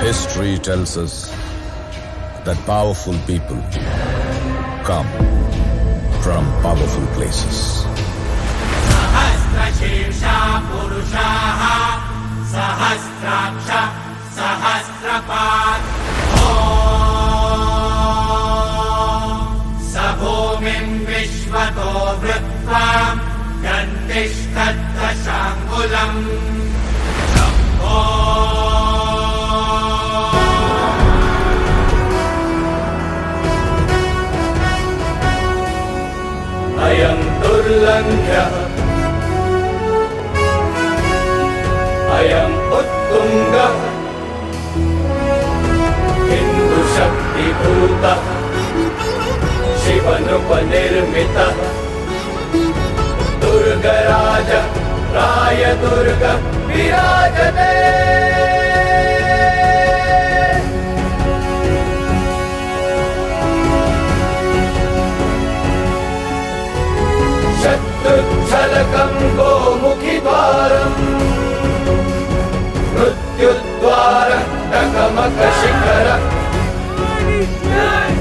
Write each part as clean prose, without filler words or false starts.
History tells us that powerful people come from powerful places. सहस्रशीर्षा पुरुषाः सहस्राक्ष सहस्रपात् स भूमिं विश्वतो वृत्वा गन्तिष्ठत्तशाङ्गुलम् शम्भो अयं दुर्लङ्घ्यः अयम् उत्तुङ्गः हिन्दुशक्तिभूतः शिवनृपनिर्मितः दुर्गराज रायदुर्ग विराजते शत्रुच्छलकं गोमुखिद्वारम् मृत्युद्वार टकमकशिखर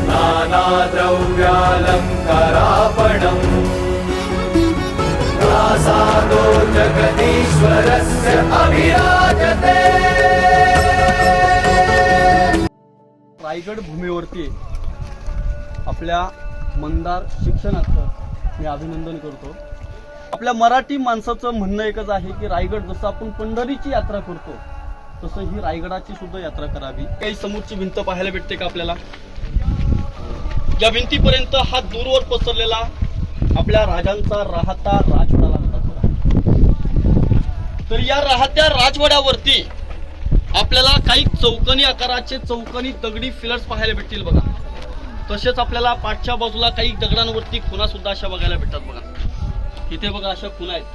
नानाद्रव्यालङ्कारापणम् प्रासादो जगदीश्वरस्य अभिराजते। रायगड भूमीवरती आपल्या मंदार शिक्षणाचं मी अभिनंदन करतो। आपल्या मराठी माणसाचं म्हणणं एकच आहे की रायगड जसं आपण पंढरीची यात्रा करतो तसं ही रायगडाची सुद्धा यात्रा करावी। काही समोरची भिंत पाहायला भेटते का आपल्याला? या भिंतीपर्यंत हा दूरवर पसरलेला आपल्या राजांचा राहता राजवाडा लागतात बघा। तर या राहत्या राजवाड्यावरती आपल्याला काही चौकोनी आकाराचे चौकोनी दगडी फिलर्स पाहायला भेटतील बघा। तसेच आपल्याला पाठच्या बाजूला काही दगडांवरती खुणा सुद्धा अशा बघायला भेटतात बघा। इथे बघा अशा खुणा आहेत।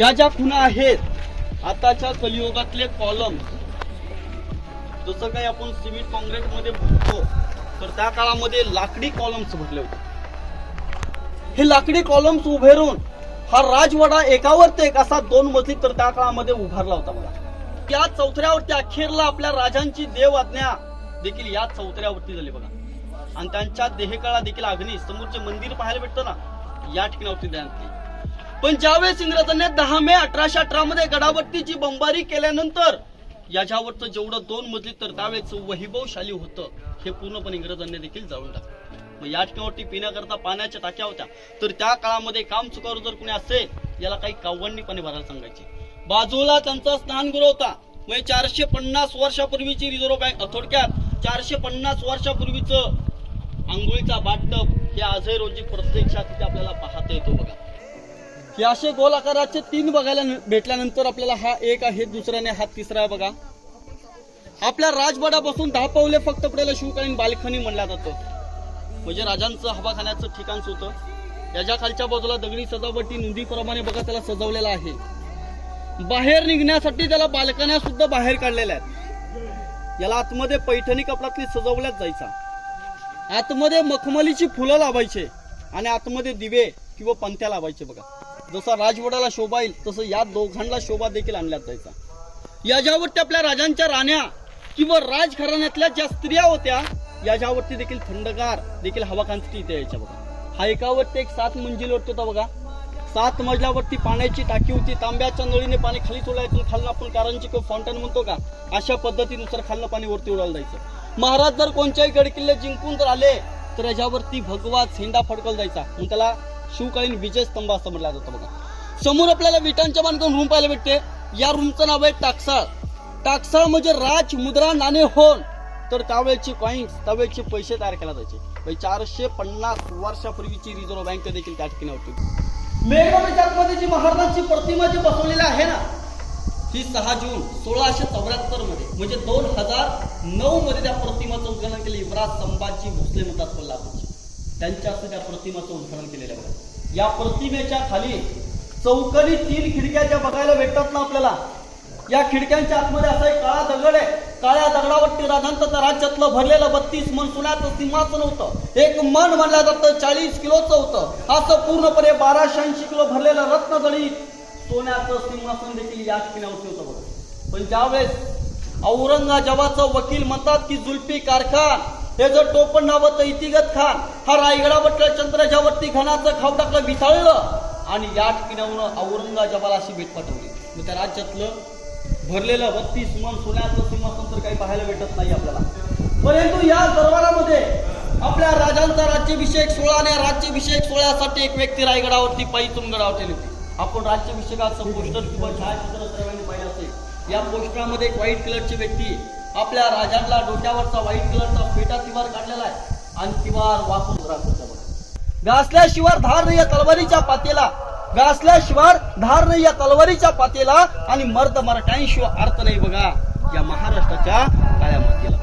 या ज्या खुणा आहेत आताच्या कलियुगातले कॉलम, जसं काही आपण सिमेंट काँक्रीट मध्ये भरतो तर त्या काळामध्ये लाकडी कॉलम्स भरले होते। हे लाकडी कॉलम्स उभे राहून हा राजवाडा एकावर ते एक असा 2 मजली तर त्या काळामध्ये उभारला होता बघा। या चौथऱ्यावरती अखेरला आपल्या राजांची देव आज्ञा देखील या चौथऱ्यावरती झाली बघा। आणि त्यांच्या देहकाळा देखील अग्नी समोरचे मंदिर पाहायला भेटतं ना, या ठिकाणावरती ध्यान दिले। पण ज्यावेळेस इंग्रजांनी 10 मे 1818 मध्ये गडावरती जी बंबारी केल्यानंतर याच्यावरचं जेवढं 2 मजली तर त्यावेळेस वैभवशाली होतं हे पूर्णपणे इंग्रजांनी देखील जाळून टाकलं। मग या ठिकाणावरती पिण्याकरता पाण्याच्या टाक्या होत्या। तर त्या काळामध्ये काम चुकारू जर कोणी असेल याला काही कावंडी पाणी भरायला सांगायचे। बाजूला त्यांचा स्नानगृह होता। म्हणजे 450 वर्षापूर्वीची रिझर्व्ह बँक, थोडक्यात 450 वर्षापूर्वीचं आंघोळीचा बाथटब हे आजही रोजी प्रत्यक्षात तिथे आपल्याला पाहता येतो बघा। हे असे गोल आकाराचे 3 बघायला भेटल्यानंतर आपल्याला हा एक आहे, दुसऱ्याने हा तिसरा आहे बघा। आपल्या राजवाड्यापासून 10 पावले फक्त पडेल शिवकालीन बाल्कनी म्हणलं जातं, म्हणजे राजांचं हवाखान्याचं ठिकाण होतं। याच्या खालच्या बाजूला दगडी सजावटी नोंदीप्रमाणे बघा त्याला सजवलेला आहे। बाहेर निघण्यासाठी त्याला बाल्कन्या सुद्धा बाहेर काढलेल्या आहेत। याला आतमध्ये पैठणी कपड्यातली सजवल्याच जायचा। आतमध्ये मखमलीची फुलं लावायचे आणि आतमध्ये दिवे किंवा पंथ्या लावायचे बघा। जसा राजवाड्याला शोभा येईल तसं या दोघांना शोभा देखील आणल्यात जायचा। याच्यावरती आपल्या राजांच्या राण्या किंवा राजघराण्यातल्या ज्या स्त्रिया होत्या याच्यावरती देखील थंडगार देखील हवा खाण्यासाठी इथे यायच्या बघा। हा एकावरती एक 7 मंजिलवरती होता बघा। 7 मजल्यावरती पाण्याची टाकी होती। तांब्याच्या नळीने पाणी खाली सोडायचं, खालनं आपण कारंजी किंवा फाउंटन म्हणतो का, अशा पद्धतीनुसार खालनं पाणी वरती उडायला जायचं। महाराज जर कोणत्याही गडकिल्ले जिंकून जर आले तर याच्यावरती भगवा झेंडा फडकवला जायचा, म्हणून त्याला शिवकालीन विजय स्तंभ असं म्हटलं जातं बघा। समोर आपल्याला विटांच्या बांधकाम रूम पाहायला भेटते। या रूमचं नाव आहे टाकसाळ। टाकसाळ म्हणजे राज मुद्रा नाणे होण, तर त्यावेळेची कॉइन्स त्यावेळेचे पैसे तयार केले जायचे। 450 वर्षापूर्वीची रिझर्व्ह बँक देखील त्या ठिकाणी होती। मेघमच्या आतमध्ये जी महाराजांची प्रतिमा जी बसवलेली आहे ना, ही 6 जून 1674 मध्ये म्हणजे 2009 मध्ये त्या प्रतिमाचं उद्घाटन केलं। युवराज संभाजी भोसले म्हणतात कोल्हापूरचे, त्यांच्या हस्ते त्या प्रतिमाचं उद्घाटन केलेलं आहे। या प्रतिमेच्या खाली चौकोनी 3 खिडक्या ज्या बघायला भेटतात ना आपल्याला, या खिडक्यांच्या आतमध्ये असा एक काळा दगड आहे। काळ्या दगडावरती राजांचं राज्यातलं भरलेलं 32 मन सोन्याचं सिंहासन होतं। एक मन म्हणलं जातं 40 किलोचं होतं। असं पूर्णपणे 1280 किलो भरलेलं रत्नजडित सोन्याचं सिंहासन देखील या ठिकाणावरती होतं बघा। पण ज्यावेळेस औरंगजेबाचं वकील म्हणतात की जुल्फिकार खान हे जर टोपण नावाचं इतिगत खान हा रायगडावरच्या चंद्राच्यावरती घणाचं खाऊ टाकलं विसाळलं आणि या ठिकाणाहून औरंगजेबाला अशी भेट पाठवली. मग त्या राज्यातलं भरलेलं 32 मन सोन्याचं सिंहासन तर काही पाहायला भेटत नाही आपल्याला. परंतु या दरबारामध्ये आपल्या राजांचा राज्याभिषेक सोहळा आणि राज्याभिषेक सोहळ्यासाठी एक व्यक्ती रायगडावरती पायी चुनगडावर ठेवली होती. आपण राज्याभिषेकाचं पोस्टर किंवा छायाचित्र सर्वांनी पाहिलं असेल. या पोस्टरमध्ये एक व्हाईट कलरची व्यक्ती आपल्या राजांना डोक्यावरचा व्हाईट कलरचा फेटा तिवार काढलेला आहे आणि तिवार वाकून राहतो. घासल्याशिवाय धार नाही या तलवारीच्या पातेला, घासल्याशिवाय धार नाही या तलवारीच्या पातेला आणि मर्द मराठ्यांशिवाय अर्थ नाही बघा या महाराष्ट्राच्या काळ्या मातीला.